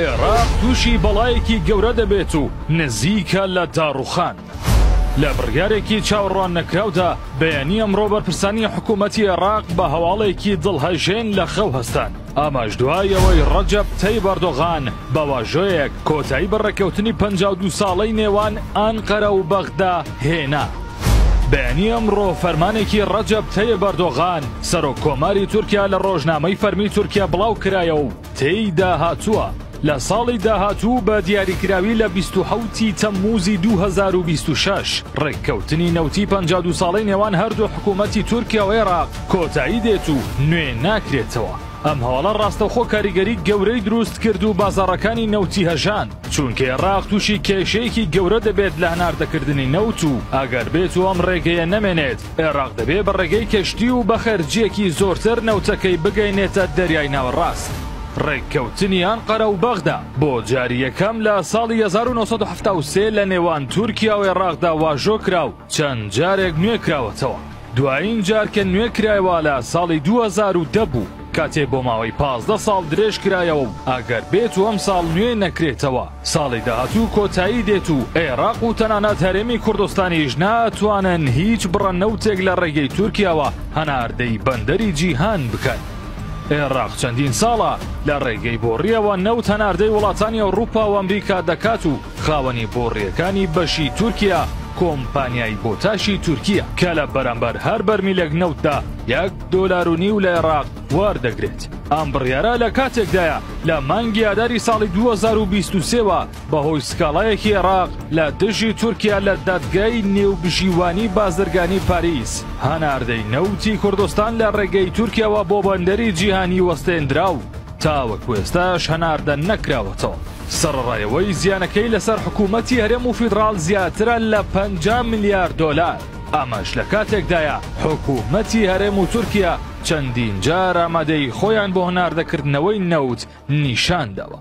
عێراق تووشی بەڵایەکی گەورە دەبێت و نزیکە لە داڕوخان. لە بڕیارێکی چاوەڕوان نەکراودا بەیانی ئەمڕۆ بەرپرسانی حکوومەتی عێراق بە هەواڵێکی دڵهەژێن لە خەو هەستان. ئاماژ دوایەوەی ڕەجەب تەیب ئەردۆغان بە واژۆیەک کۆتایی بەڕێکەوتنی 52 ساڵەی نێوان ئانقەرە و بەغدا هێنا. بەیانی ئەمڕۆ فەرمانێکی ڕەجەب تەیب ئەردۆغان سەرۆک کۆماری تورکیا لە ڕۆژنامەی فەرمی تورکیا بڵاو کرایە و تێیدا هاتووە لە ساڵی داهاتوو بە دیاریکراوی لە 27 تەمموزی 2026 ڕێککەوتنی نەوتی 52 ساڵەی نێوان هەردوو حکوومەتی تورکیا و عێراق کۆتایی دێت و نوێ ناکرێتەوە. ئەم هەواڵە ڕاستەوخۆ کاریگەری گەورەی دروست کرد و بازاڕەکانی نەوتی هەژان، چونکە عێراق تووشی کێشەیەکی گەورە دەبێت لە هەناردەکردنی نەوت و ئەگەر بێت و ئەم ڕێگەیە نەمێنێت عێراق دەبێت بە ڕێگەی کەشتی و بە خەرجیەکی زۆرتر نەوتەکەی بگەینێتە دەریای ناوەڕاست. ڕێککەوتنی ئانقەرە و بەغدا بۆ جاری یەکەم لە ساڵی 1973 لە نێوان تورکیا و عێراقدا واژۆ کرا و چەند جارێک نوێ کراوەتەوە. دوایین جار کە نوێ کرایەوە لە ساڵی 2010 بوو، کاتێ بۆ ماوەی 15 ساڵ درێژ کرایەوە و ئەگەر بێت و ئەم ساڵ نوێ نەکرێتەوە ساڵی داهاتوو کۆتایی دێت و عێراق و تەنانەت هەرێمی کوردستانیش ناتوانن هیچ بڕەنەوتێک لە ڕێگەی تورکیاوە هەناردەی بەندەری جیهان بکەن. عێراق چەندین ساڵە لە ڕێگەی بۆڕیەوە نەوت هەناردەی وڵاتانی ئەوروپا و ئەمریکا دەکات و خاوەنی بۆڕیەکانی بەشی تورکیا کۆمپانیای بۆتاشی تورکیا کە لە بەرامبەر هەر بەرمیلێک نەوتدا $1.5 لە عێراق واردەگرێت. ئەم بڕیارە لە کاتێکدایە لە مانگی ئاداری ساڵی 2023ەوە بەهۆی سکاڵایەکی عێراق لە دژی تورکیا لە دادگای نێوبژیوانی بازرگانی پاریس هەناردەی نەوتی کوردستان لە ڕێگەی تورکیاوە بۆ بەندەری جیهانی وەستێنرا و تاوەکو ئێستاش هەناردە نەکراوەتەوە. سەرڕایەوەی زیانەکەی لەسەر حکوومەتی هەرێم و فیدراڵ زیاترە لە $50 میلیارد. ئەمەش لە کاتێکدایە حکوومەتی هەرێم و تورکیا چەندین جار ئامادەی خۆیان بۆ هەناردەکردنەوەی نەوت نیشاندەوە.